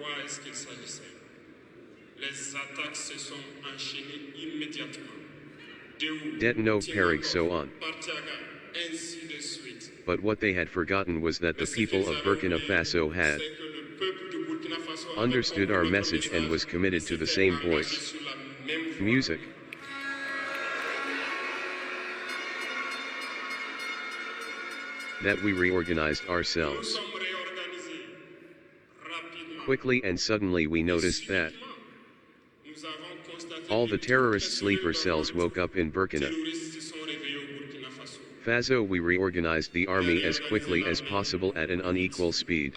quoi est-ce qu'il s'agissait? Les attaques se sont enchaînées immédiatement. Detno Perig so on. Ainsi de suite. But what they had forgotten was that the people of Burkina Faso had understood our message and was committed to the same voice. Music. That we reorganized ourselves. Quickly and suddenly we noticed that all the terrorist sleeper cells woke up in Burkina Faso. We reorganized the army as quickly as possible at an unequal speed.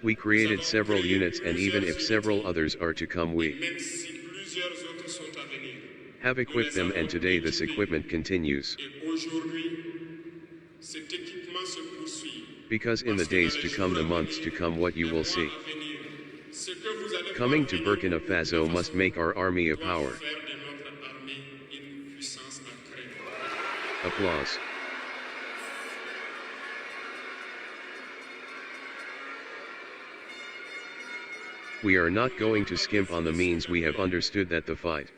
We created several units, and even if several others are to come, we have equipped them, and today this equipment continues. Because in the days to come, the months to come, what you will see coming to Burkina Faso must make our army a power. Applause. We are not going to skimp on the means. We have understood that the fight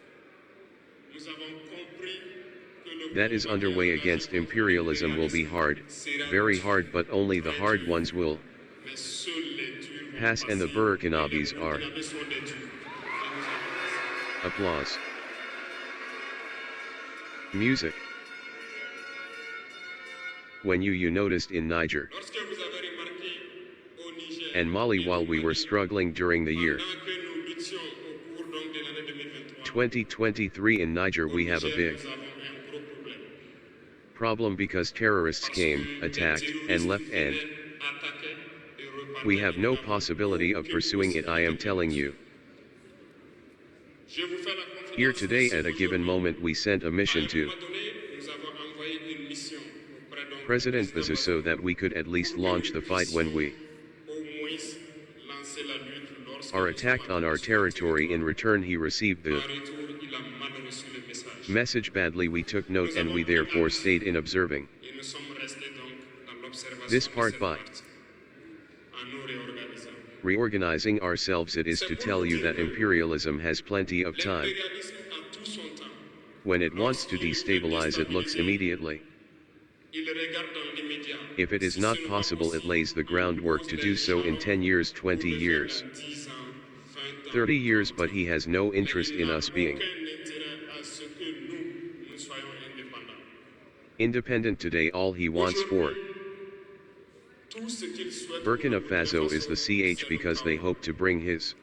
that is underway against imperialism will be hard, very hard, but only the hard ones will pass, and the Burkinabes are. Applause. Music. When you noticed in Niger and Mali, while we were struggling during the year 2023 in Niger, we have a big problem because terrorists came, attacked, and left, and we have no possibility of pursuing it. I am telling you. Here today, at a given moment, we sent a mission to President Bazou so that we could at least launch the fight when we are attacked on our territory. In return, he received the message badly. We took note, and we therefore stayed in observing this part by reorganizing ourselves. It is to tell you that imperialism has plenty of time. When it wants to destabilize, it looks immediately. If it is not possible, it lays the groundwork to do so in 10 years, 20 years, 30 years, but he has no interest in us being independent today. All he wants for Burkina Faso is the CH, because they hope to bring his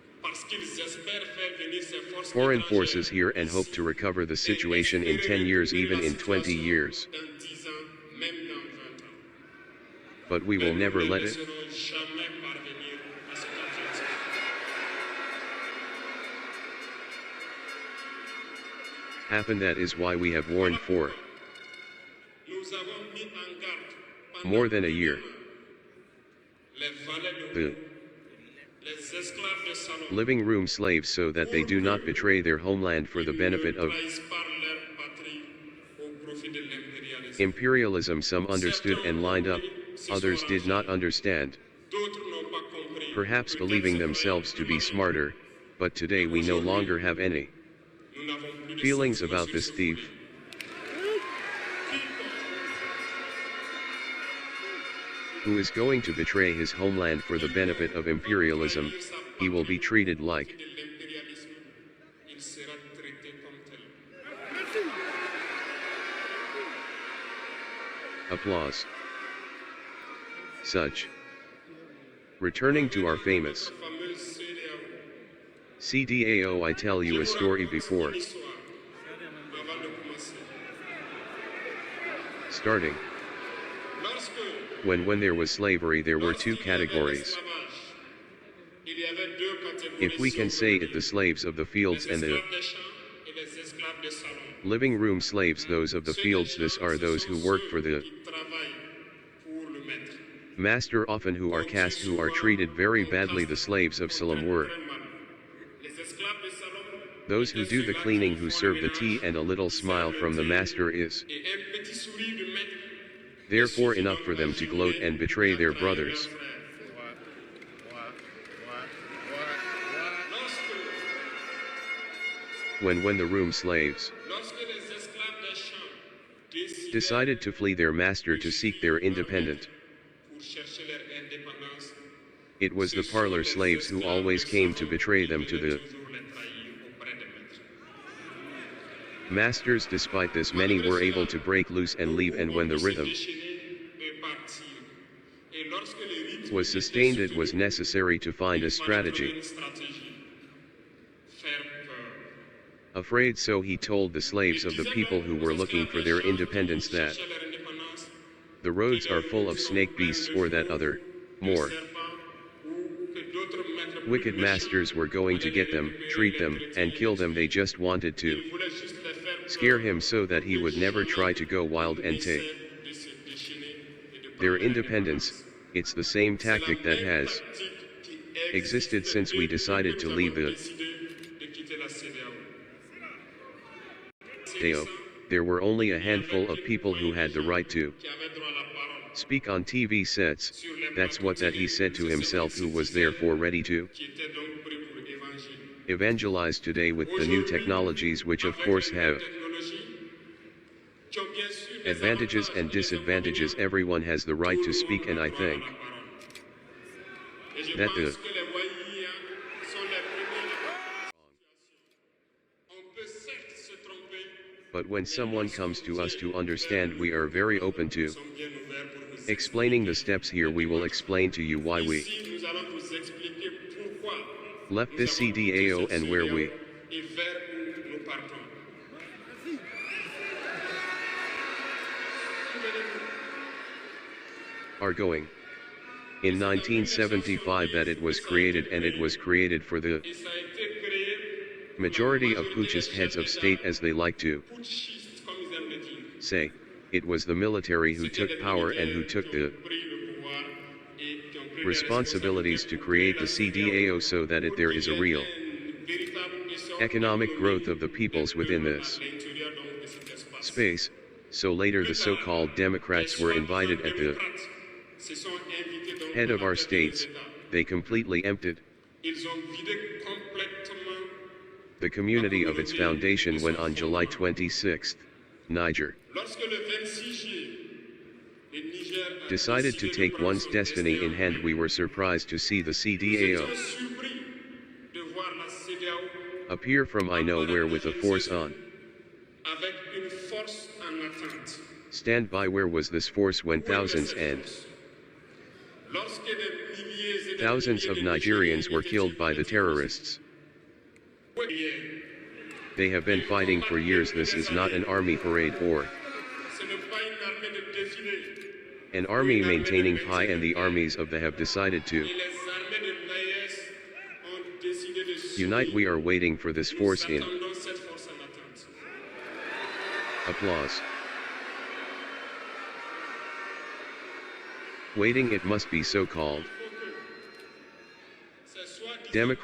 foreign forces here and hope to recover the situation in 10 years, even in 20 years. But we will never let it happen. That is why we have warned for more than a year the living room slaves, so that they do not betray their homeland for the benefit of imperialism. Some understood and lined up, others did not understand, perhaps believing themselves to be smarter, but today we no longer have any feelings about this thief who is going to betray his homeland for the benefit of imperialism. He will be treated like applause. Such. Returning to our famous Cedeao, I tell you a story before starting. When there was slavery, there were two categories. If we can say it, the slaves of the fields and the living room slaves, those of the fields. This are those who work for the master, often who are caste, who are treated very badly. The slaves of Salam were those who do the cleaning, who serve the tea, and a little smile from the master is therefore enough for them to gloat and betray their brothers. when the room slaves lorsque les esclaves des champs decided to flee their master to seek their independence, pour chercher leur indépendance, it was the parlor slaves who always came to betray them to the toujours les trahir auprès des maîtres. masters. Despite this, many were able to break loose and leave, and when the rhythm was sustained, it was necessary to find a strategy. Afraid, so he told the slaves of the people who were looking for their independence that the roads are full of snake beasts, or that other, more wicked masters were going to get them, treat them, and kill them. They just wanted to scare him so that he would never try to go wild and take their independence. It's the same tactic that has existed since we decided to leave the Cedeao. There were only a handful of people who had the right to speak on TV sets. That's what that he said to himself, who was therefore ready to evangelize today with the new technologies, which of course have advantages and disadvantages. Everyone has the right to speak, and I think that the but when someone comes to us to understand, we are very open to explaining the steps. Here we will explain to you why we left this Cedeao and where we are going. In 1975 that it was created, and it was created for the majority of putschist heads of state, as they like to say. It was the military who took power and who took the responsibilities to create the Cedeao, so that there is a real economic growth of the peoples within this space. So later the so-called Democrats were invited at the head of our states. They completely emptied the community of its foundation when on July 26, Niger decided to take one's destiny in hand. We were surprised to see the Cedeao appear from I know where with a force on standby. Where was this force when thousands and thousands of Nigerians were killed by the terrorists? They have been fighting for years. This is not an army parade or an army maintaining pie, and the armies of the have decided to unite. We are waiting for this force in applause. Waiting, it must be so-called Democrat